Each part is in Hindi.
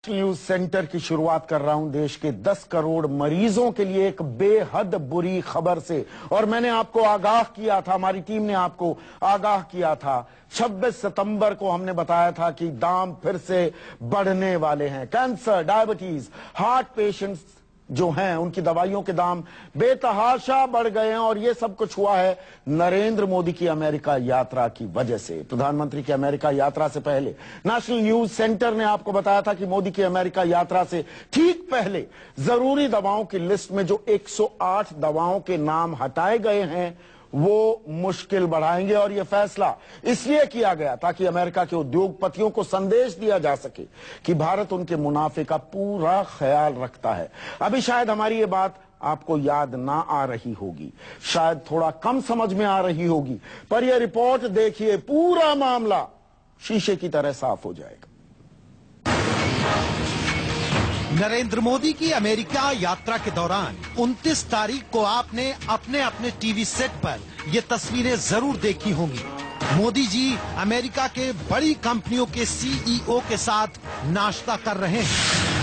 न्यूज सेंटर की शुरुआत कर रहा हूं देश के 10 करोड़ मरीजों के लिए एक बेहद बुरी खबर से। और मैंने आपको आगाह किया था, हमारी टीम ने आपको आगाह किया था। 26 सितंबर को हमने बताया था कि दाम फिर से बढ़ने वाले हैं। कैंसर, डायबिटीज, हार्ट पेशेंट्स जो हैं उनकी दवाइयों के दाम बेतहाशा बढ़ गए हैं। और ये सब कुछ हुआ है नरेंद्र मोदी की अमेरिका यात्रा की वजह से। प्रधानमंत्री की अमेरिका यात्रा से पहले नेशनल न्यूज सेंटर ने आपको बताया था कि मोदी की अमेरिका यात्रा से ठीक पहले जरूरी दवाओं की लिस्ट में जो 108 दवाओं के नाम हटाए गए हैं वो मुश्किल बढ़ाएंगे। और यह फैसला इसलिए किया गया ताकि अमेरिका के उद्योगपतियों को संदेश दिया जा सके कि भारत उनके मुनाफे का पूरा ख्याल रखता है। अभी शायद हमारी ये बात आपको याद ना आ रही होगी, शायद थोड़ा कम समझ में आ रही होगी, पर यह रिपोर्ट देखिए, पूरा मामला शीशे की तरह साफ हो जाएगा। नरेंद्र मोदी की अमेरिका यात्रा के दौरान 29 तारीख को आपने अपने अपने टीवी सेट पर ये तस्वीरें जरूर देखी होंगी। मोदी जी अमेरिका के बड़ी कंपनियों के सीईओ के साथ नाश्ता कर रहे हैं।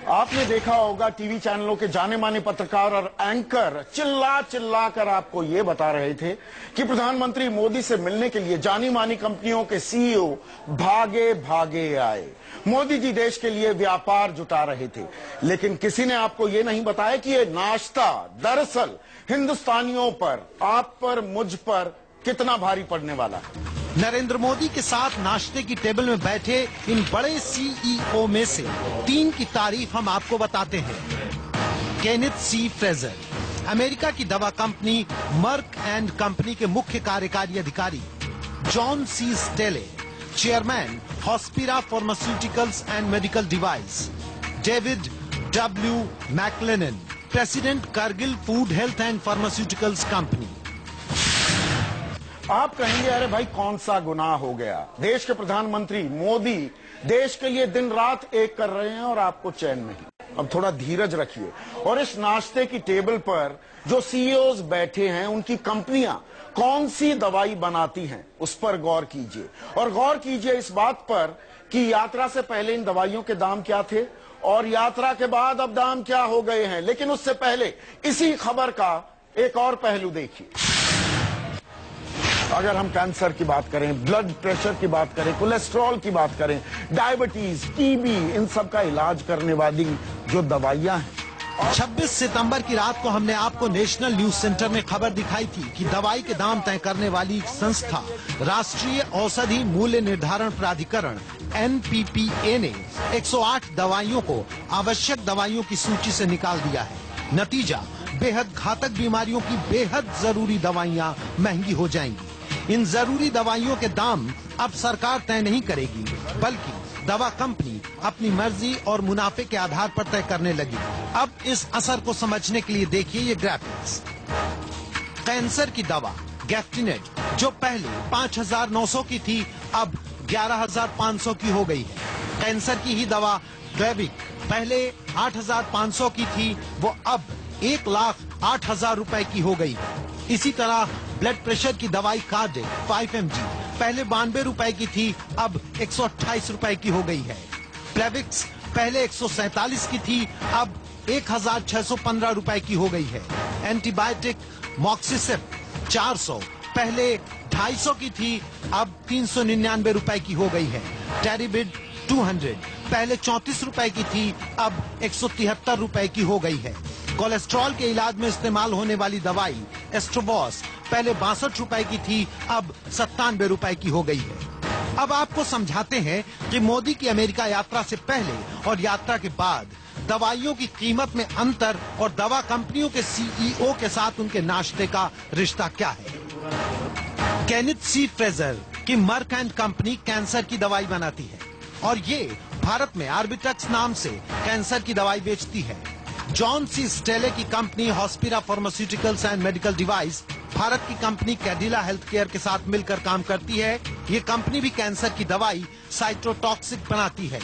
आपने देखा होगा टीवी चैनलों के जाने माने पत्रकार और एंकर चिल्ला चिल्ला कर आपको ये बता रहे थे कि प्रधानमंत्री मोदी से मिलने के लिए जानी मानी कंपनियों के सीईओ भागे भागे आए। मोदी जी देश के लिए व्यापार जुटा रहे थे, लेकिन किसी ने आपको ये नहीं बताया कि ये नाश्ता दरअसल हिंदुस्तानियों पर, आप पर, मुझ पर कितना भारी पड़ने वाला है। नरेंद्र मोदी के साथ नाश्ते की टेबल में बैठे इन बड़े सीईओ में से 3 की तारीफ हम आपको बताते हैं। केनेथ सी फ्रेजर, अमेरिका की दवा कंपनी मर्क एंड कंपनी के मुख्य कार्यकारी अधिकारी। John C Staley, chairman Hospira pharmaceuticals and medical device. David W McLennan, president Cargill food health and pharmaceuticals company. आप कहेंगे अरे भाई कौन सा गुनाह हो गया, देश के प्रधानमंत्री मोदी देश के लिए दिन रात एक कर रहे हैं और आपको चैन नहीं। अब थोड़ा धीरज रखिए और इस नाश्ते की टेबल पर जो सीईओज बैठे हैं उनकी कंपनियां कौन सी दवाई बनाती हैं उस पर गौर कीजिए। और गौर कीजिए इस बात पर कि यात्रा से पहले इन दवाइयों के दाम क्या थे और यात्रा के बाद अब दाम क्या हो गए हैं। लेकिन उससे पहले इसी खबर का एक और पहलू देखिए। अगर हम कैंसर की बात करें, ब्लड प्रेशर की बात करें, कोलेस्ट्रॉल की बात करें, डायबिटीज, टीबी, इन सब का इलाज करने वाली जो दवाइयां हैं। 26 सितंबर की रात को हमने आपको नेशनल न्यूज सेंटर में खबर दिखाई थी कि दवाई के दाम तय करने वाली संस्था राष्ट्रीय औषधि मूल्य निर्धारण प्राधिकरण NPPA ने 108 दवाइयों को आवश्यक दवाइयों की सूची से निकाल दिया है। नतीजा, बेहद घातक बीमारियों की बेहद जरूरी दवाइयां महंगी हो जाएंगी। इन जरूरी दवाइयों के दाम अब सरकार तय नहीं करेगी, बल्कि दवा कंपनी अपनी मर्जी और मुनाफे के आधार पर तय करने लगी। अब इस असर को समझने के लिए देखिए ये ग्राफिक्स। कैंसर की दवा गैफ्टिनेट जो पहले 5,900 की थी अब 11,500 की हो गई है। कैंसर की ही दवा ग्लेविक पहले 8,500 की थी, वो अब 1,08,000 रुपए की हो गई है। इसी तरह ब्लड प्रेशर की दवाई कार्डिक 5 mg पहले 92 रुपए की थी, अब 128 रुपए की हो गई है। प्लेविक्स पहले 147 की थी, अब 1,615 रुपए की हो गई है। एंटीबायोटिक मॉक्सिसिप 400 पहले 250 की थी, अब 399 रुपए की हो गई है। टेरिबिड 200 पहले 34 रुपए की थी, अब 173 रुपए की हो गई है। कोलेस्ट्रॉल के इलाज में इस्तेमाल होने वाली दवाई एस्ट्रोबॉस पहले 62 रुपए की थी, अब 97 रुपए की हो गई है। अब आपको समझाते हैं कि मोदी की अमेरिका यात्रा से पहले और यात्रा के बाद दवाइयों की कीमत में अंतर और दवा कंपनियों के सीईओ के साथ उनके नाश्ते का रिश्ता क्या है। केनेथ सी फ्रेजर की मर्क एंड कंपनी कैंसर की दवाई बनाती है और ये भारत में आर्बिटक्स नाम से कैंसर की दवाई बेचती है। जॉन सी स्टेले की company Hospira pharmaceuticals and medical device Bharat की कंपनी कैडिला हेल्थ केयर के साथ मिलकर काम करती है। ये कंपनी भी कैंसर की दवाई साइटोटॉक्सिक बनाती है।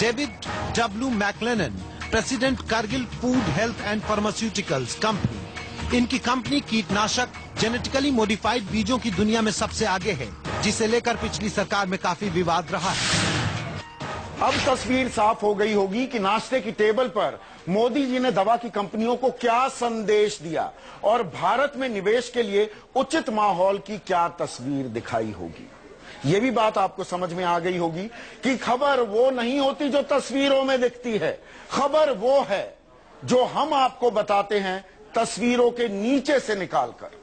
David W McLennan, president Cargill food health and pharmaceuticals company, इनकी कंपनी कीटनाशक जेनेटिकली मॉडिफाइड बीजों की दुनिया में सबसे आगे है, जिसे लेकर पिछली सरकार में काफी विवाद रहा है। अब तस्वीर साफ हो गई होगी कि नाश्ते की टेबल पर मोदी जी ने दवा की कंपनियों को क्या संदेश दिया और भारत में निवेश के लिए उचित माहौल की क्या तस्वीर दिखाई होगी। यह भी बात आपको समझ में आ गई होगी कि खबर वो नहीं होती जो तस्वीरों में दिखती है, खबर वो है जो हम आपको बताते हैं तस्वीरों के नीचे से निकालकर।